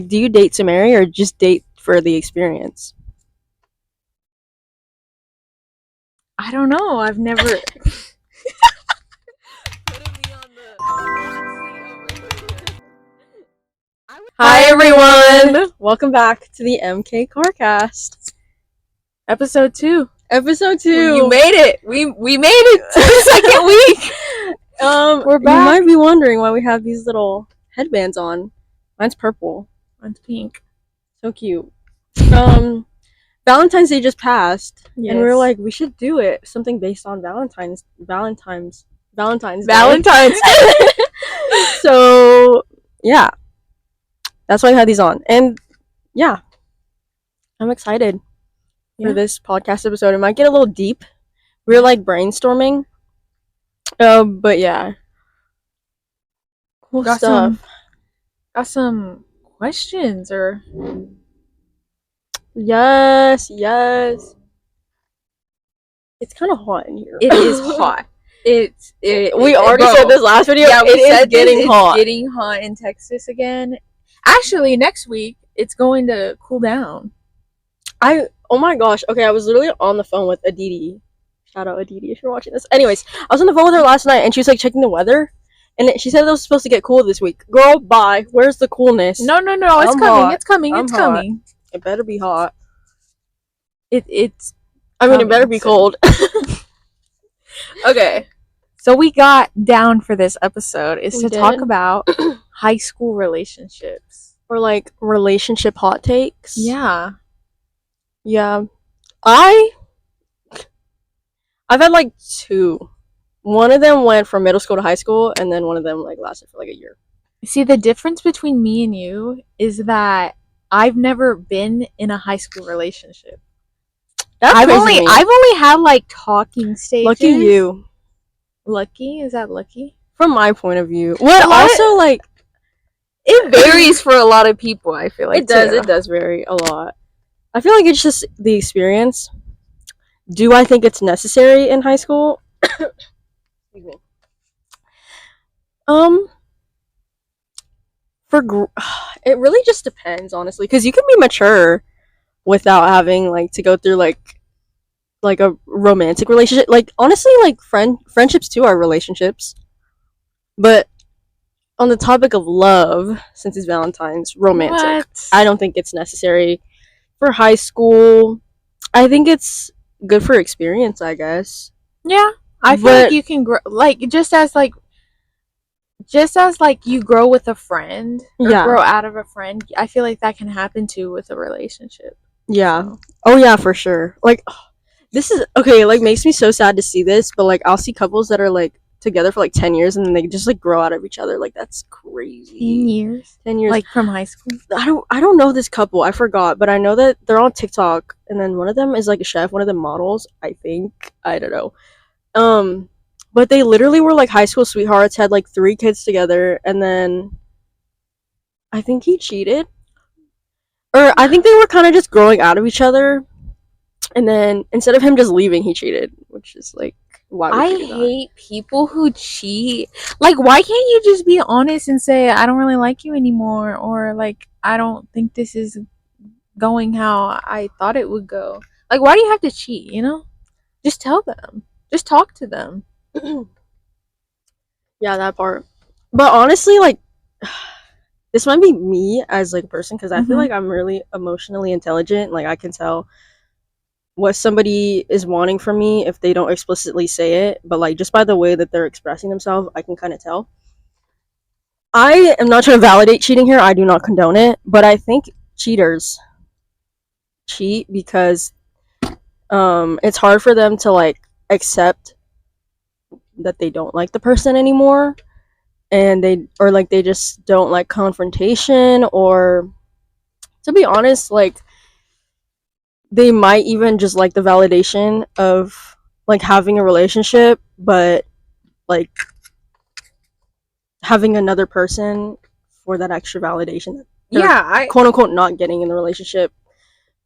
Do you date to marry or just date for the experience? I don't know. I've never. Hi everyone! Welcome back to the MK Carcast. Episode 2. Episode 2. You made it. We made it to the second week. We're back. You might be wondering why we have these little headbands on. Mine's purple. Mine's pink. So cute. Valentine's Day just passed, and we were like, we should do it. Something based on Valentine's Day. So, yeah. That's why I had these on. And, yeah. I'm excited for this podcast episode. It might get a little deep. We were, like, brainstorming. But, yeah. Cool stuff. Got some questions, or... Yes. It's kind of hot in here. It is hot. We already said this last video. Yeah, it's getting hot. It's getting hot in Texas again. Actually, next week it's going to cool down. Oh my gosh. Okay, I was literally on the phone with Aditi. Shout out Aditi if you're watching this. Anyways, I was on the phone with her last night and she was like checking the weather, and she said it was supposed to get cool this week. Girl, bye. Where's the coolness? No. It's coming. It's coming. It better be hot. It's. I mean, it better be cold. Okay. So we got down for this episode is to talk about high school relationships. Or like relationship hot takes. Yeah. I've had like 2. One of them went from middle school to high school, and then one of them like lasted for like a year. See, the difference between me and you is that I've never been in a high school relationship. I've only had like talking stages. Lucky you. Lucky? Is that lucky? From my point of view. Well, also like it varies for a lot of people, I feel like. It does vary a lot. I feel like it's just the experience. Do I think it's necessary in high school? Excuse me. It really just depends, honestly, because you can be mature without having like to go through like a romantic relationship. Like honestly, like friendships too are relationships. But on the topic of love, since it's Valentine's, romantic. What? I don't think it's necessary for high school. I think it's good for experience, I guess. Yeah, I feel like you can grow, like just as you grow with a friend or grow out of a friend. I feel like that can happen too with a relationship. Yeah. So. Oh yeah, for sure. Like this is okay. Like makes me so sad to see this, but like I'll see couples that are like together for like 10 years and then they just like grow out of each other. Like that's crazy. 10 years like from high school. I don't know this couple, I forgot, but I know that they're on TikTok, and then one of them is like a chef, one of them models, I think. I don't know. But they literally were like high school sweethearts, had like 3 kids together, and then I think he cheated, or I think they were kind of just growing out of each other, and then instead of him just leaving, he cheated, which is like, I hate people who cheat. Like, why can't you just be honest and say, I don't really like you anymore, or like, I don't think this is going how I thought it would go. Like, why do you have to cheat, you know? Just tell them. Just talk to them. Yeah, that part. But honestly, like, this might be me as like a person, because I feel like I'm really emotionally intelligent. Like, I can tell what somebody is wanting from me if they don't explicitly say it, but like just by the way that they're expressing themselves, I can kind of tell. I am not trying to validate cheating here. I do not condone it, but I think cheaters cheat because it's hard for them to like accept that they don't like the person anymore, and they just don't like confrontation, or to be honest, like they might even just like the validation of like having a relationship, but like having another person for that extra validation that they're quote unquote not getting in the relationship.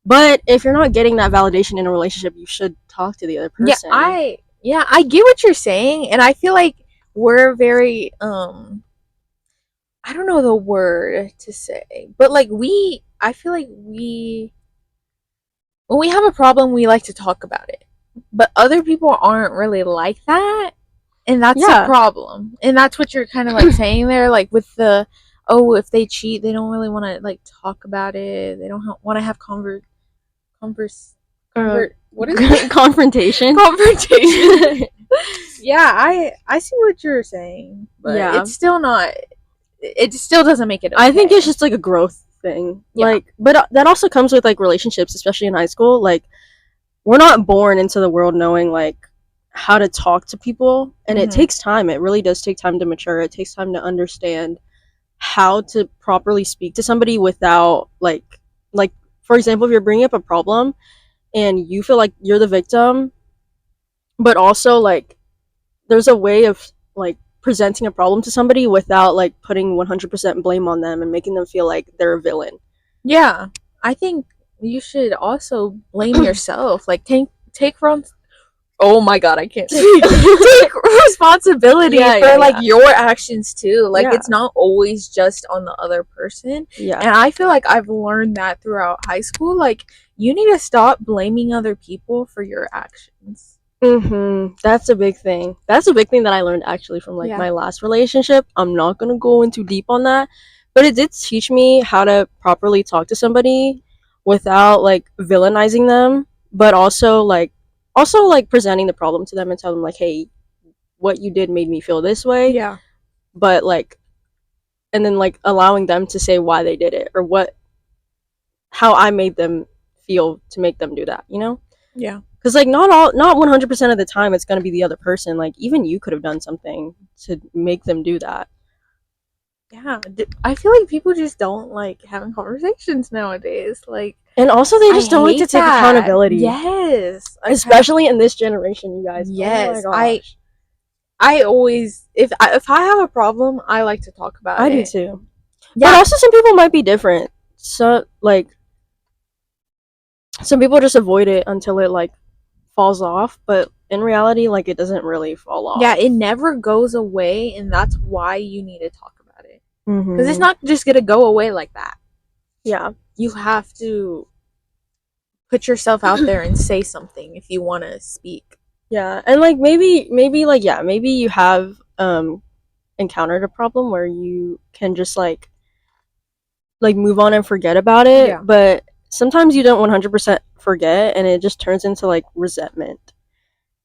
But if you're not getting that validation in a relationship, you should talk to the other person. I get what you're saying, and I feel like we're very I don't know the word to say, but like I feel like when we have a problem, we like to talk about it. But other people aren't really like that, and that's a Yeah. problem. And that's what you're kind of like saying there, like with the oh, if they cheat, they don't really want to like talk about it. They don't want to have converse Uh, convert what is it? confrontation. Confrontation. Yeah, I see what you're saying, but Yeah. it's still not. It still doesn't make it okay. I think it's just like a growth thing. Yeah. Like, but that also comes with like relationships, especially in high school. Like, we're not born into the world knowing like how to talk to people, and it takes time. It really does take time to mature. It takes time to understand how to properly speak to somebody without like for example, if you're bringing up a problem and you feel like you're the victim, but also like there's a way of like presenting a problem to somebody without like putting 100% blame on them and making them feel like they're a villain. Yeah, I think you should also blame yourself. Like take from. Oh my god, I can't speak. Take responsibility for like your actions too. Like it's not always just on the other person. Yeah. And I feel like I've learned that throughout high school. Like you need to stop blaming other people for your actions. That's a big thing. That's a big thing that I learned actually from like my last relationship. I'm not gonna go into deep on that, but it did teach me how to properly talk to somebody without like villainizing them, but also like presenting the problem to them and tell them like, hey, what you did made me feel this way. Yeah. But like, and then like allowing them to say why they did it or how I made them feel to make them do that, you know? Yeah. Because like not 100% of the time it's gonna be the other person. Like even you could have done something to make them do that. Yeah, I feel like people just don't like having conversations nowadays. Like, and also they just don't like to take accountability. Yes, especially in this generation, you guys. Yes, oh my gosh. I always if I have a problem, I like to talk about it. I do too. Yeah. But also some people might be different. So like some people just avoid it until it like falls off, but in reality like it doesn't really fall off. Yeah, it never goes away, and that's why you need to talk about it. Because it's not just gonna go away like that. Yeah, you have to put yourself out there and say something if you want to speak. Yeah, and like maybe maybe you have encountered a problem where you can just like move on and forget about it. Yeah. But sometimes you don't 100% forget, and it just turns into like resentment,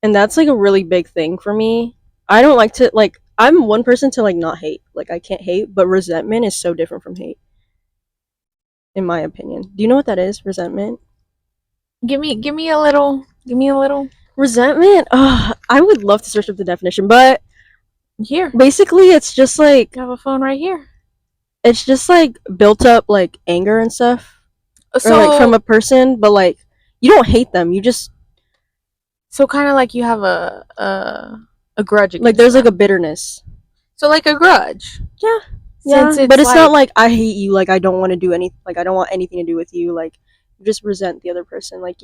and that's like a really big thing for me. I don't like to like. I'm one person to like not hate. Like I can't hate, but resentment is so different from hate, in my opinion. Do you know what that is? Resentment. Give me a little. Resentment. I would love to search up the definition, but here, basically, it's just like I have a phone right here. It's just like built up like anger and stuff, so, or like from a person, but like you don't hate them. You just kind of like you have a grudge. Like there's them. Like a bitterness. So like a grudge. Yeah. Yeah, but it's not like I hate you. Like I don't want to do anything. Like I don't want anything to do with you. Like you just resent the other person. Like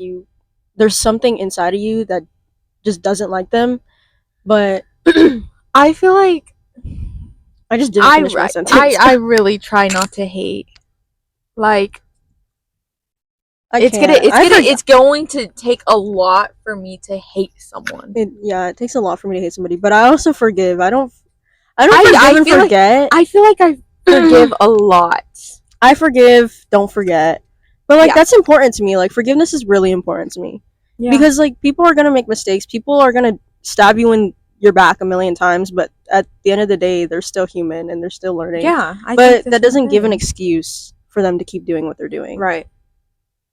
there's something inside of you that just doesn't like them. But I feel like I just didn't finish my sentence. I really try not to hate. Like it's going to take a lot for me to hate someone. It takes a lot for me to hate somebody. But I also forgive. I don't forgive and forget. I feel like I forgive a lot. I forgive, don't forget. But like that's important to me. Like forgiveness is really important to me. Yeah. Because like people are gonna make mistakes. People are gonna stab you in your back a million times, but at the end of the day, they're still human and they're still learning. Yeah. But that doesn't give an excuse for them to keep doing what they're doing. Right.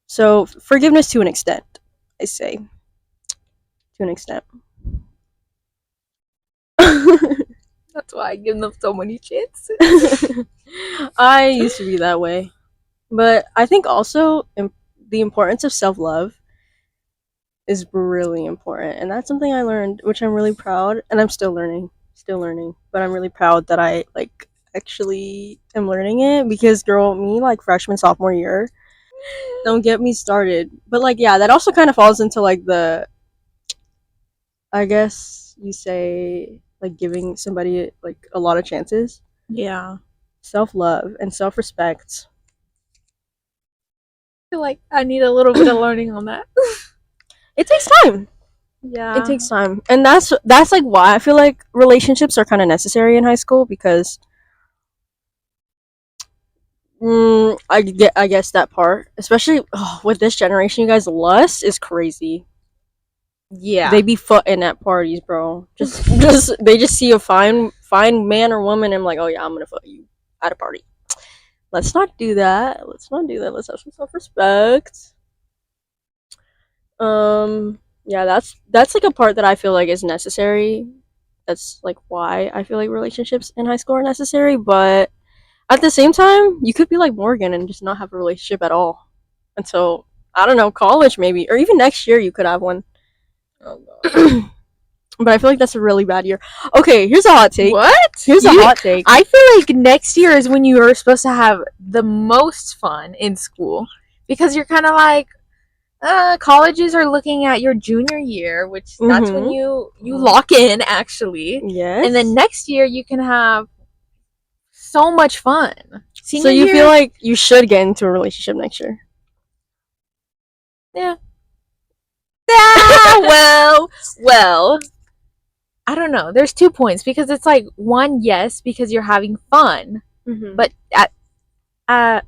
So forgiveness to an extent, I say. To an extent. That's why I give them so many chances. I used to be that way. But I think also the importance of self-love is really important. And that's something I learned, which I'm really proud. And I'm still learning. But I'm really proud that I like actually am learning it. Because girl, me like freshman, sophomore year, don't get me started. But like yeah, that also kind of falls into like the, I guess you say, like giving somebody like a lot of chances. Yeah. self-love and self-respect. I feel like I need a little bit of learning on that. It takes time. Yeah. It takes time, and that's like why I feel like relationships are kind of necessary in high school because I guess that part, especially with this generation, you guys, lust is crazy. Yeah. They be footing at parties, bro. Just they just see a fine man or woman and I'm like, oh yeah, I'm gonna foot you at a party. Let's not do that. Let's not do that. Let's have some self respect. Yeah, that's like a part that I feel like is necessary. That's like why I feel like relationships in high school are necessary, but at the same time, you could be like Morgan and just not have a relationship at all until I don't know, college maybe, or even next year you could have one. Oh god. But I feel like that's a really bad year. Okay, here's a hot take. What? Here's a hot take. I feel like next year is when you are supposed to have the most fun in school because you're kind of like colleges are looking at your junior year, which that's when you lock in actually. Yes. And then next year you can have so much fun. So you feel like you should get into a relationship next year? Yeah. Yeah. Well. I don't know. There's 2 points because it's like one, yes, because you're having fun, but I'm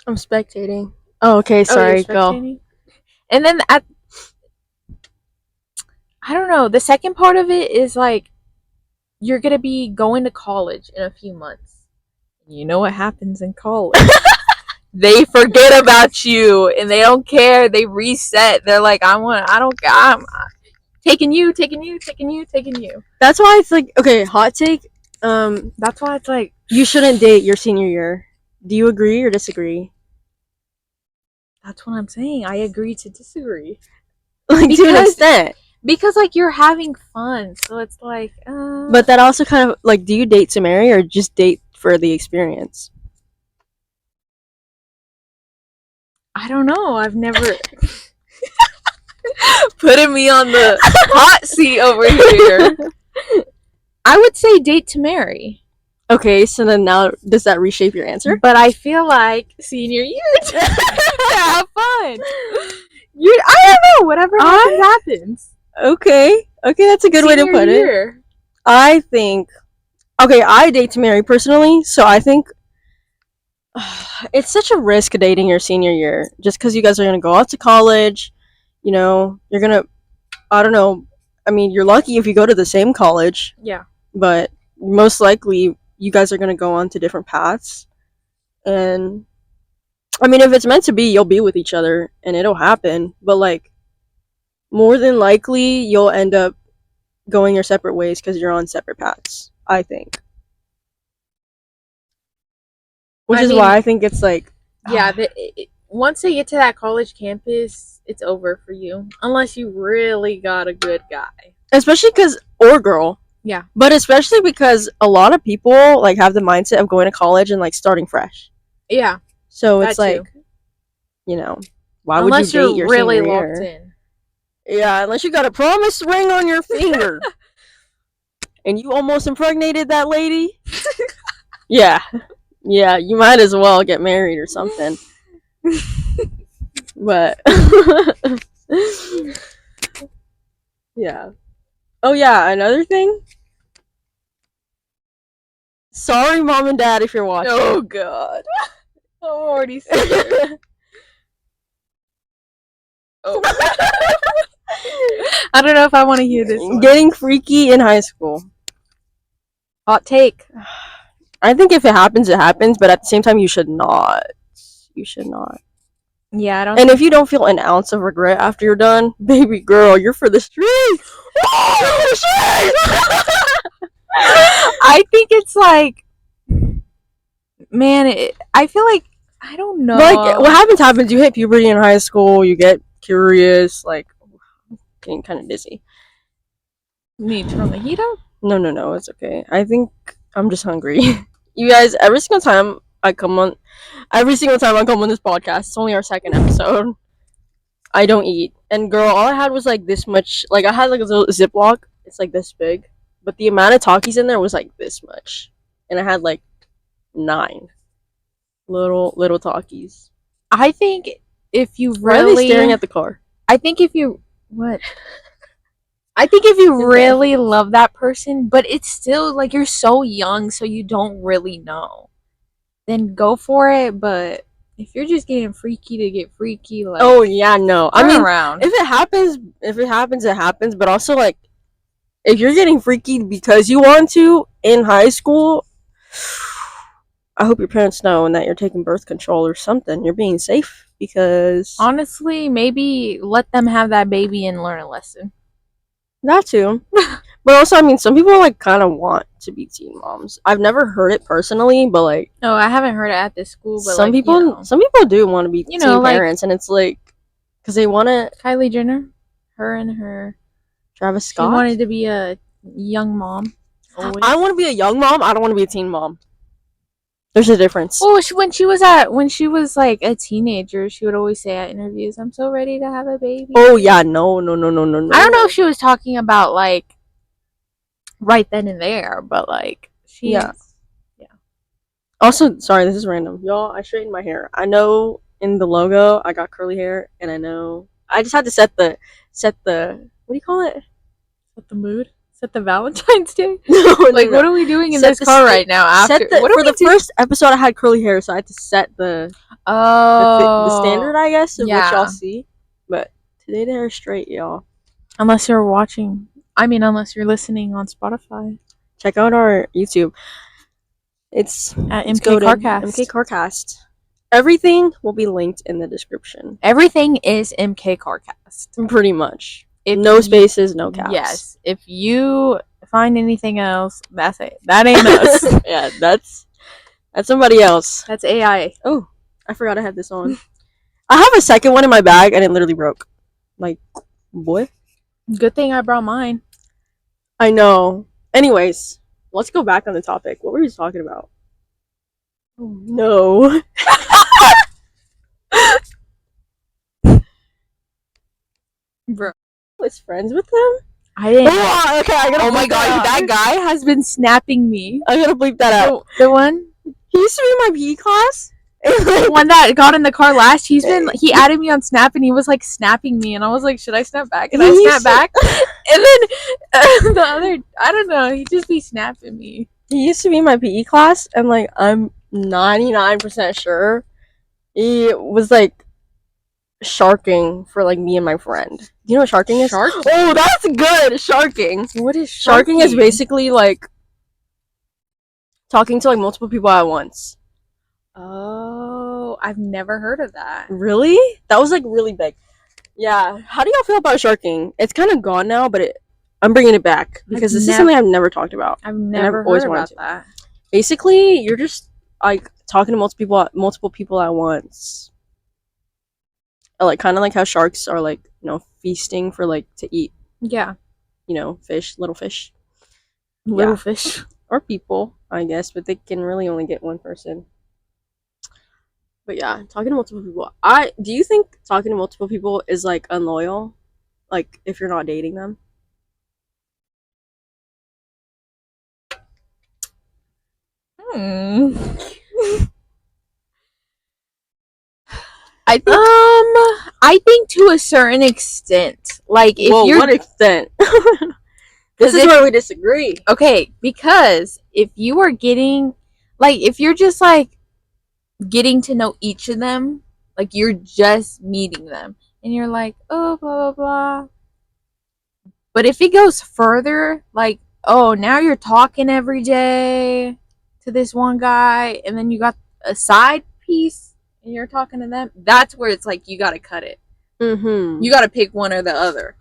spectating. Oh, okay. Sorry. Go. And then I don't know. The second part of it is like you're gonna be going to college in a few months. You know what happens in college? They forget about you and they don't care. They reset. They're like, I'm taking you. That's why it's like, okay, hot take. That's why it's like you shouldn't date your senior year. Do you agree or disagree? That's what I'm saying. I agree to disagree. Like to an extent. Because like you're having fun, so it's like But that also kind of like, do you date to marry or just date for the experience? I don't know. I've never putting me on the hot seat over here. I would say date to marry. Okay, so then now does that reshape your answer? But I feel like senior year to have fun. I don't know. Whatever happens. Okay, that's a good way to put it. I think, okay, I date to marry personally, so I think it's such a risk dating your senior year just because you guys are going to go out to college. You know, you're going to, I don't know, I mean, you're lucky if you go to the same college. Yeah. But most likely you guys are going to go on to different paths. And I mean, if it's meant to be, you'll be with each other and it'll happen. But like, more than likely, you'll end up going your separate ways because you're on separate paths, I think. Which is why I think it's like, yeah, once they get to that college campus, it's over for you. Unless you really got a good guy. Especially because, or girl. Yeah. But especially because a lot of people like have the mindset of going to college and like starting fresh. Yeah. So it's like, you know, why unless would you date your really senior locked year? in. Yeah, unless you got a promise ring on your finger. And you almost impregnated that lady. Yeah, you might as well get married or something. But yeah. Oh yeah, another thing. Sorry, mom and dad, if you're watching. Oh god, I'm already scared. Oh. I don't know if I want to hear this one. Getting freaky in high school. Hot take. I think if it happens, it happens, but at the same time, you should not. You should not. Yeah, I don't. And if you don't feel an ounce of regret after you're done, baby girl, you're for the streets. I think it's like, man, I feel like, I don't know. Like, what happens. You hit puberty in high school, you get curious, like, getting kind of dizzy. You need to turn the heat up? No, it's okay. I think I'm just hungry. You guys, every single time I come on this podcast, it's only our second episode, I don't eat. And girl, all I had was like this much, like I had like a little Ziploc, it's like this big, but the amount of Takis in there was like this much, and I had like 9 little Takis. I think if you Why are they really, staring at the car? I think if you what? I think if you really love that person, but it's still like you're so young, so you don't really know, then go for it. But if you're just getting freaky to get freaky, like Oh yeah, no. I turn mean, around. if it happens, it happens. But also, like, if you're getting freaky because you want to in high school, I hope your parents know and that you're taking birth control or something. You're being safe because Honestly, maybe let them have that baby and learn a lesson. that too. But also, I mean, some people like kind of want to be teen moms. I've never heard it personally, but like No, I haven't heard it at this school, but some like people, some people do want to be you teen know, like parents, and it's like because they want to. Kylie Jenner, her and her, Travis she Scott. wanted to be a young mom. Always. I want to be a young mom. I don't want to be a teen mom. There's a difference. Well, when she was like a teenager, she would always say at interviews, "I'm so ready to have a baby." Oh yeah, no. I don't know if she was talking about like right then and there, but like yeah. Also, sorry, this is random, y'all. I straightened my hair. I know in the logo I got curly hair, and I know I just had to set the what do you call it? Set the mood. Set the Valentine's Day. No, like what are we doing in this car right now? After for the first episode, I had curly hair, so I had to set the standard, I guess, of what y'all see. But today the hair's straight, y'all. Unless you're watching, unless you're listening on Spotify. Check out our YouTube. It's at MK Carcast. MK Carcast. Everything will be linked in the description. Everything is MK Carcast. Pretty much. No spaces, no caps. Yes. If you find anything else, that's it. That ain't us. Yeah, that's somebody else. That's AI. Oh, I forgot I had this on. I have a second one in my bag and it literally broke. Like, boy. Good thing I brought mine. I know. Anyways, let's go back on the topic. What were we talking about? Oh no. Bro. I was friends with them? I didn't. Oh, okay, I gotta oh my god, that guy has been snapping me. I gotta bleep that out. The one? He used to be in my PE class. The one that got in the car last, he added me on Snap and he was like snapping me and I was like, should I snap back? And I snap back. And then the other, I don't know, he'd just be snapping me. He used to be in my PE class and like I'm 99% sure he was like sharking for like me and my friend. You know what sharking is? Sharking? Oh, that's good. Sharking. What is sharking? Sharking is basically like talking to like multiple people at once. Oh, I've never heard of that. Really? That was like really big. Yeah. How do y'all feel about sharking? It's kind of gone now, but I'm bringing it back because this is something I've never talked about. I've never heard about that. Basically, you're just like talking to multiple people at once. Like kind of like how sharks are like, you know, feasting for like to eat. Yeah. You know, little fish. Little fish. Or people, I guess, but they can really only get one person. But yeah, talking to multiple people. Do you think talking to multiple people is like unloyal? Like if you're not dating them? I think to a certain extent. Like if you're what extent? This is where we disagree. Okay, because if you are getting like if you're just like getting to know each of them, like you're just meeting them and you're like, oh blah blah blah. But if it goes further, like, oh, now you're talking every day to this one guy and then you got a side piece and you're talking to them, that's where it's like you gotta cut it. You gotta pick one or the other.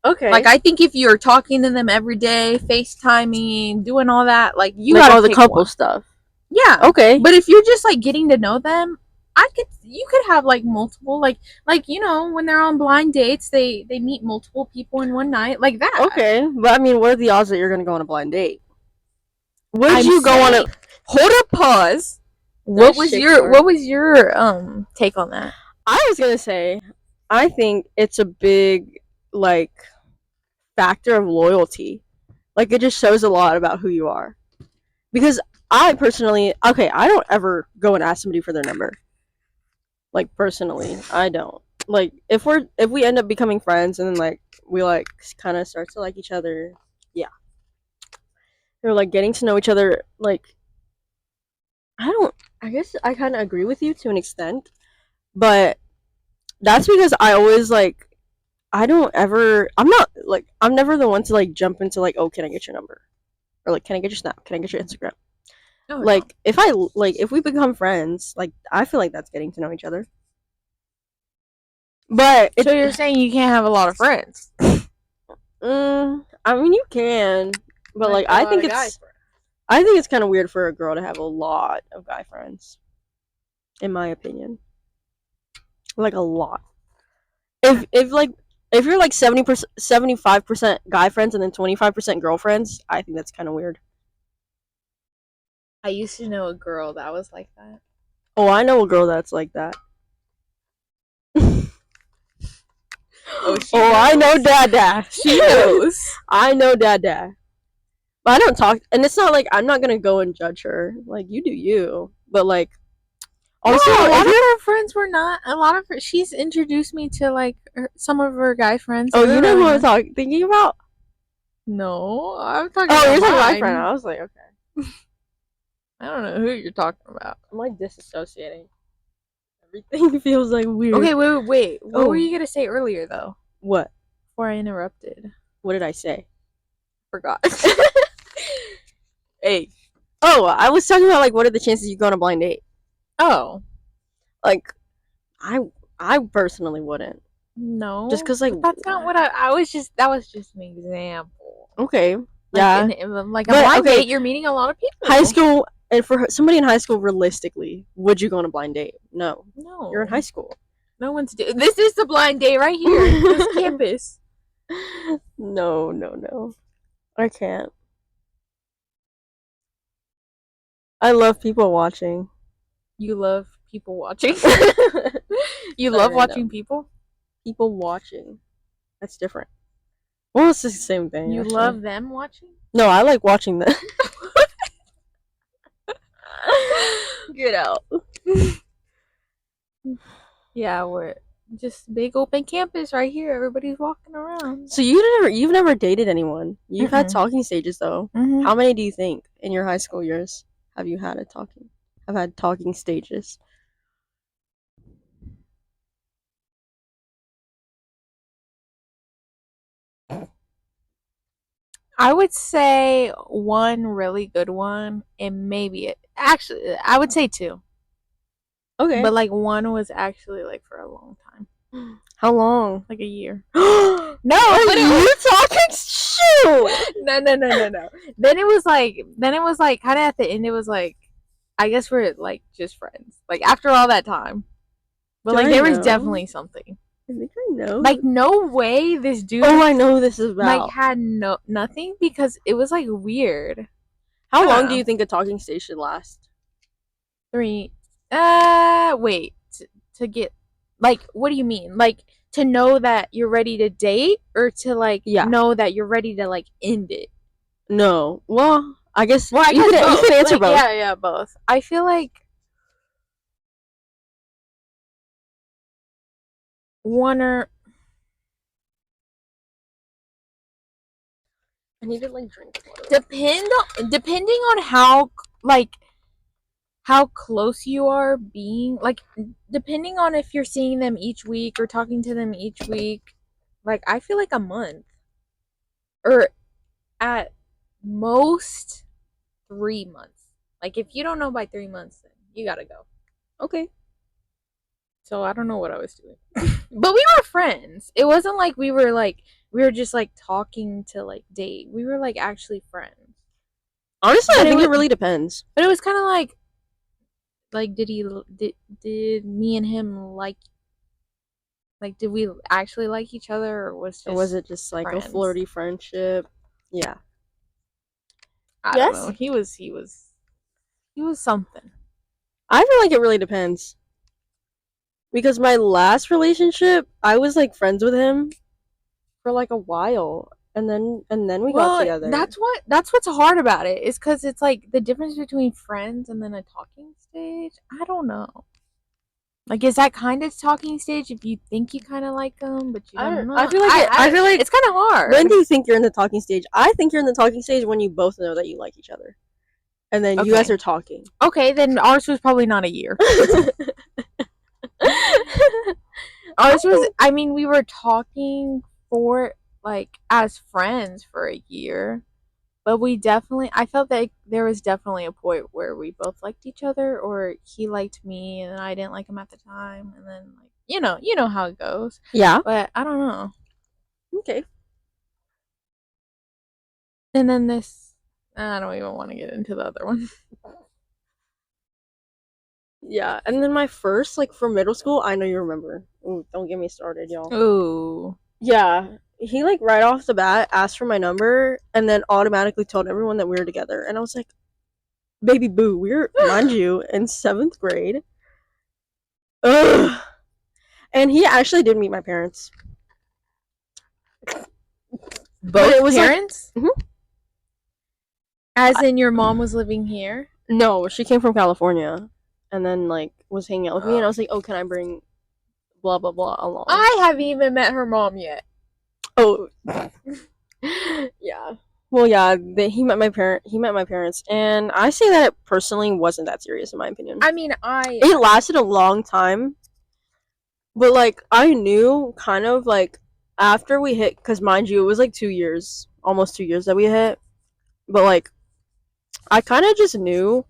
Okay. Like I think if you're talking to them every day, FaceTiming, doing all that, like you like gotta all the pick couple one. stuff. Yeah. Okay. But if you're just like getting to know them, you could have like multiple like you know when they're on blind dates they meet multiple people in one night like that. Okay, but I mean, what are the odds that you're gonna go on a blind date? Would you go on a hold up pause? What was your take on that? I was gonna say, I think it's a big like factor of loyalty. Like it just shows a lot about who you are. Because I personally, okay, I don't ever go and ask somebody for their number. Like personally, I don't. Like if we end up becoming friends and then like we like kind of start to like each other, yeah. Or like getting to know each other, like I don't. I guess I kind of agree with you to an extent, but that's because I always like I don't ever. I'm not like I'm never the one to like jump into like, oh, can I get your number, or like, can I get your Snap? Can I get your Instagram? Oh no. Like if we become friends, like I feel like that's getting to know each other. But So you're saying you can't have a lot of friends? I mean you can, but like A lot of guy friends. I think it's kind of weird for a girl to have a lot of guy friends, in my opinion. Like a lot. If like if you're like 70%, 75% guy friends and then 25% girlfriends, I think that's kind of weird. I used to know a girl that was like that. Oh, I know a girl that's like that. Oh, I know Dada. She knows. I know Dada. But I don't talk, and it's not like I'm not gonna go and judge her. Like you do you, but like Also, no, a lot of her friends were not. A lot of her. She's introduced me to like some of her guy friends. Oh, you know who I'm thinking about? No, I'm talking. Oh, about you're talking about my mine. friend. I was like, okay. I don't know who you're talking about. I'm like disassociating. Everything feels like weird. Okay, wait. What were you gonna say earlier though? What? Before I interrupted. What did I say? Forgot. Hey. Oh, I was talking about like what are the chances you go on a blind date? Oh. Like, I personally wouldn't. No. Just because like that's not what I was just. That was just an example. Okay. Like, yeah. Like a blind date, you're meeting a lot of people. High school, and for somebody in high school, realistically, would you go on a blind date? No. No. You're in high school. No one's doing. This is the blind date right here. This campus. No. I can't. I love people watching. You love people watching. You love watching people. People watching. That's different. Well, it's the same thing. You actually. love them watching. No, I like watching them. Get out. Yeah, we're just big open campus right here. Everybody's walking around. So you've never dated anyone. You've had talking stages though. Mm-hmm. How many do you think in your high school years have you had have had talking stages? I would say one really good one, and maybe it actually. I would say two. Okay. But like one was actually like for a long time. How long? Like a year. No, but you talking? Shoot. No. Then it was like kind of at the end. It was like, I guess we're like just friends. Like after all that time, but like there was definitely something. I think I know. Like no way this dude. Oh, I know this is about. Like had nothing because it was like weird. How long do you think a talking stage should last? 3. Wait. To get like, what do you mean? Like to know that you're ready to date, or to like know that you're ready to like end it? No. Well, I guess. Well, you can answer like, both. Yeah, both. I feel like one or. I need to like drink water. Depending on how like how close you are being, like depending on if you're seeing them each week or talking to them each week, like I feel like a month, or at most 3 months. Like if you don't know by 3 months, then you gotta go. Okay. So I don't know what I was doing. But we were friends. It wasn't like we were just like talking to like date. We were like actually friends. Honestly, I think it really depends. But it was kind of like did me and him like did we actually like each other, or was it just like friends? A flirty friendship? Yeah. I don't know. He was something. I feel like it really depends. Because my last relationship, I was like friends with him for like a while. and then we got together. That's what's hard about it, is because it's like the difference between friends and then a talking stage. I don't know. Like, is that kind of talking stage if you think you kind of like them, but you don't know? I feel like it's kind of hard. When do you think you're in the talking stage? I think you're in the talking stage when you both know that you like each other, and then you guys are talking. Okay, then ours was probably not a year. Ours was. I mean, we were talking for like as friends for a year. But I felt like there was definitely a point where we both liked each other, or he liked me and I didn't like him at the time, and then like you know how it goes. Yeah. But I don't know. Okay. And then I don't even want to get into the other one. Yeah, and then my first, like, for middle school, I know you remember. Ooh, don't get me started, y'all. Ooh. Yeah, he, like, right off the bat asked for my number and then automatically told everyone that we were together. And I was like, baby boo, we're, mind you, in 7th grade. Ugh. And he actually did meet my parents. Both parents? Like, As in your mom was living here? No, she came from California and then, like, was hanging out with me. And I was like, oh, can I bring blah, blah, blah along? I haven't even met her mom yet. Oh. Yeah. Well, yeah, he met my parents, and I say that it personally wasn't that serious in my opinion. I mean, it lasted a long time, but like I knew kind of like after we hit, because mind you, it was like 2 years, almost 2 years that we hit, but like I kind of just knew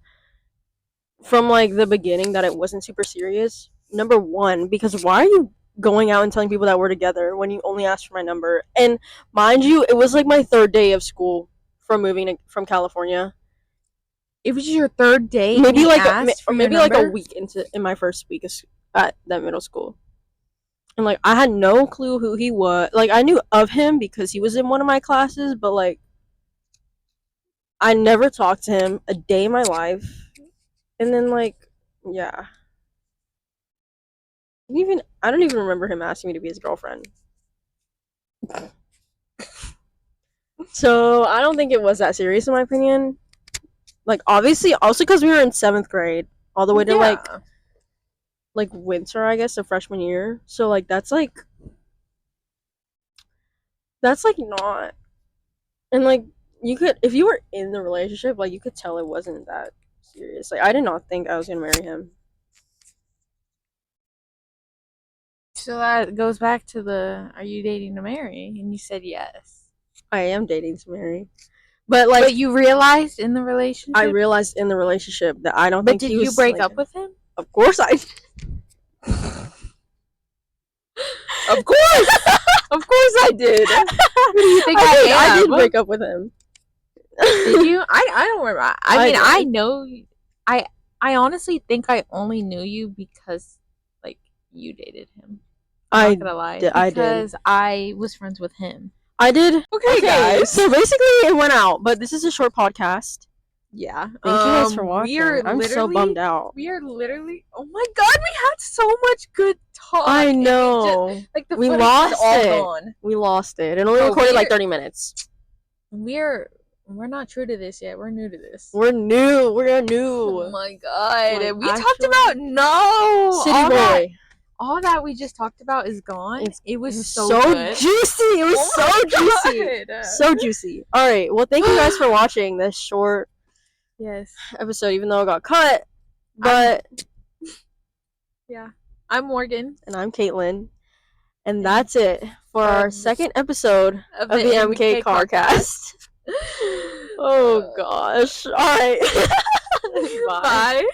from like the beginning that it wasn't super serious. Number one, because why are you going out and telling people that we're together when you only asked for my number? And mind you, it was like my 3rd day of school from moving from California. It was your 3rd day. Maybe like a week in my first week at that middle school. And like I had no clue who he was. Like I knew of him because he was in one of my classes, but like I never talked to him a day in my life. And then like yeah. I don't even remember him asking me to be his girlfriend. So I don't think it was that serious in my opinion. Like obviously, also because we were in 7th grade, all the way to like winter, I guess, of freshman year. So like that's like not. And like you could, if you were in the relationship, like you could tell it wasn't that serious. Like I did not think I was gonna marry him. So that goes back to are you dating to marry? And you said yes. I am dating to marry. But you realized in the relationship? I realized in the relationship that I don't think he was. But did you break up with him? Of course I did. Of course! Of course I did. Who do you think I am? I did break up with him. Did you? I don't remember. I mean, I know. I honestly think I only knew you because, like, you dated him. I'm not gonna lie. Because I was friends with him. I did. Okay, guys. So basically, it went out, but this is a short podcast. Yeah. Thank you guys for watching. I'm so bummed out. We are literally. Oh my god, we had so much good talk. I know. We lost it. Gone. We lost it. It only recorded like 30 minutes. We're not true to this yet. We're new to this. We're new. Oh my god. Like, we talked about City Boy. All that we just talked about is gone. It was so good. Juicy. It was so juicy. So juicy. All right. Well, thank you guys for watching this short episode, even though it got cut. But yeah, I'm Morgan and I'm Caitlin, and that's it for our second episode of the MK Carcast. Oh gosh. All right. Bye.